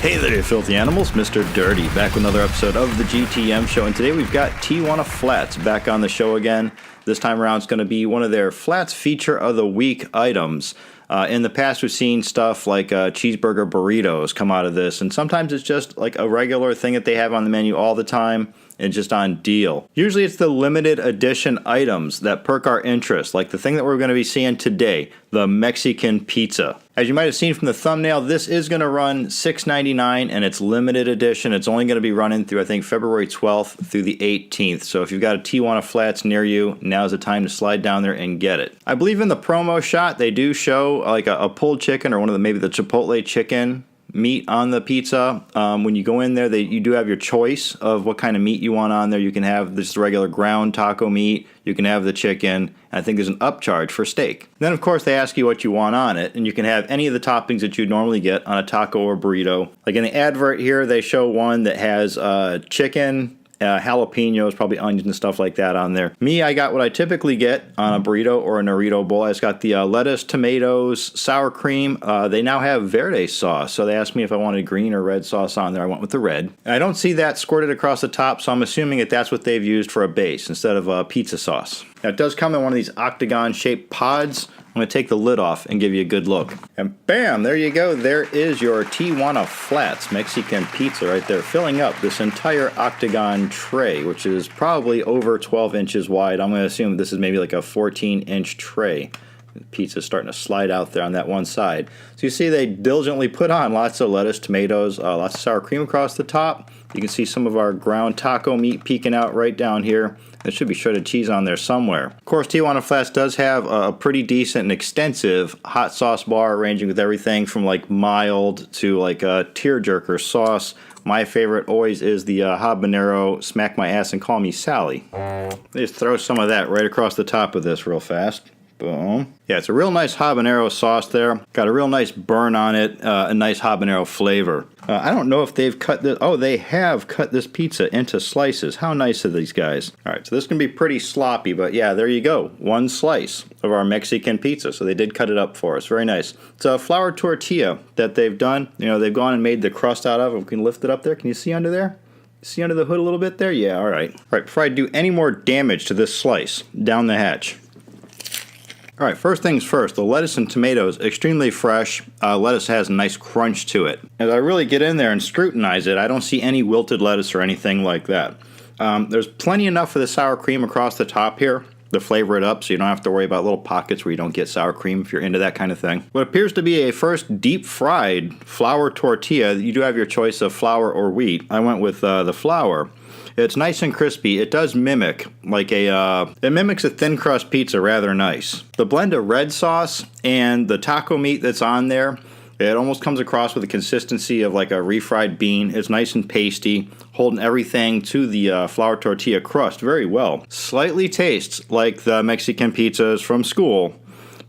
Hey there, you filthy animals. Mr. Dirty, back with another episode of the GTM show. And today we've got Tijuana Flats back on the show again. This time around it's going to be one of their Flats Feature of the Week items. In the past we've seen stuff like cheeseburger burritos come out of this. And sometimes it's just like a regular thing that they have on the menu all the time and just on deal. Usually it's the limited edition items that perk our interest, like the thing that we're going to be seeing today, the Mexican pizza. As you might have seen from the thumbnail, this is going to run $6.99 and it's limited edition. It's only going to be running through, I think, February 12th through the 18th. So if you've got a Tijuana Flats near you, now's the time to slide down there and get it. I believe in the promo shot, they do show like a pulled chicken or one of the maybe the Chipotle chicken meat on the pizza. When you go in there, you do have your choice of what kind of meat you want on there. You can have just regular ground taco meat. You can have the chicken. And I think there's an upcharge for steak. Then, of course, they ask you what you want on it, and you can have any of the toppings that you'd normally get on a taco or burrito. Like in the advert here, they show one that has chicken, jalapenos, probably onions and stuff like that on there. Me, I got what I typically get on a burrito or a burrito bowl. I just got the lettuce, tomatoes, sour cream. They now have verde sauce, so they asked me if I wanted green or red sauce on there. I went with the red. And I don't see that squirted across the top, so I'm assuming that that's what they've used for a base instead of pizza sauce. Now, it does come in one of these octagon-shaped pods. I'm going to take the lid off and give you a good look. And bam, there you go. There is your Tijuana Flats Mexican pizza right there, filling up this entire octagon tray, which is probably over 12 inches wide. I'm going to assume this is maybe like a 14-inch tray. The pizza's starting to slide out there on that one side. So you see they diligently put on lots of lettuce, tomatoes, lots of sour cream across the top. You can see some of our ground taco meat peeking out right down here. There should be shredded cheese on there somewhere. Of course, Tijuana Flats does have a pretty decent and extensive hot sauce bar, ranging with everything from like mild to like a tearjerker sauce. My favorite always is the habanero smack my ass and call me Sally. Just throw some of that right across the top of this real fast. Boom. Yeah, it's a real nice habanero sauce there. Got a real nice burn on it, a nice habanero flavor. I don't know if they've cut this. Oh, they have cut this pizza into slices. How nice are these guys? All right, so this can be pretty sloppy, but yeah, there you go. One slice of our Mexican pizza. So they did cut it up for us. Very nice. It's a flour tortilla that they've done. You know, they've gone and made the crust out of it. We can lift it up there. Can you see under there? See under the hood a little bit there? Yeah, all right. All right, before I do any more damage to this slice, down the hatch. All right, first things first, the lettuce and tomatoes, extremely fresh. Lettuce has a nice crunch to it. As I really get in there and scrutinize it, I don't see any wilted lettuce or anything like that. There's plenty enough for the sour cream across the top here to flavor it up, so you don't have to worry about little pockets where you don't get sour cream if you're into that kind of thing. What appears to be a first deep-fried flour tortilla, you do have your choice of flour or wheat. I went with the flour. It's nice and crispy. It does mimic like it mimics a thin crust pizza rather nice. The blend of red sauce and the taco meat that's on there, it almost comes across with the consistency of like a refried bean. It's nice and pasty, holding everything to the flour tortilla crust very well. Slightly tastes like the Mexican pizzas from school,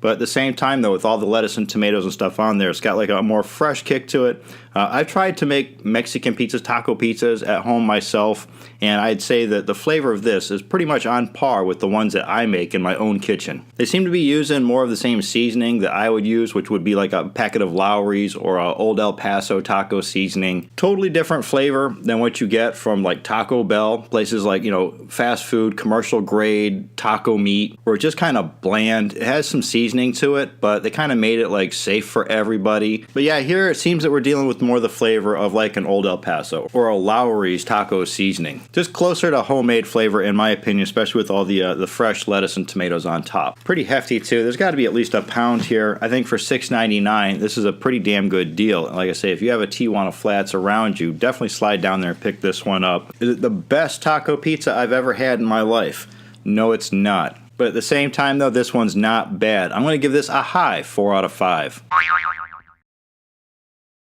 but at the same time, though, with all the lettuce and tomatoes and stuff on there, it's got like a more fresh kick to it. I've tried to make Mexican pizzas, taco pizzas at home myself, and I'd say that the flavor of this is pretty much on par with the ones that I make in my own kitchen. They seem to be using more of the same seasoning that I would use, which would be like a packet of Lowry's or a Old El Paso taco seasoning. Totally different flavor than what you get from like Taco Bell, places like, you know, fast food, commercial grade taco meat, where it's just kind of bland. It has some seasoning to it, but they kind of made it like safe for everybody. But yeah, here it seems that we're dealing with more the flavor of like an Old El Paso or a Lowry's taco seasoning. Just closer to homemade flavor in my opinion, especially with all the fresh lettuce and tomatoes on top. Pretty hefty too. There's got to be at least a pound here. I think for $6.99, this is a pretty damn good deal. Like I say, if you have a Tijuana Flats around you, definitely slide down there and pick this one up. Is it the best taco pizza I've ever had in my life? No, it's not. But at the same time, though, this one's not bad. I'm going to give this a high 4 out of 5.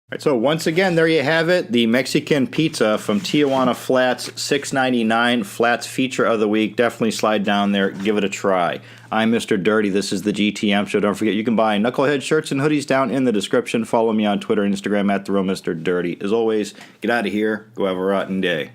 Alright, so once again, there you have it. The Mexican pizza from Tijuana Flats, $6.99. Flats Feature of the Week. Definitely slide down there. Give it a try. I'm Mr. Dirty. This is the GTM show. Don't forget, you can buy Knucklehead shirts and hoodies down in the description. Follow me on Twitter and Instagram at TheRealMrDirty. As always, get out of here. Go have a rotten day.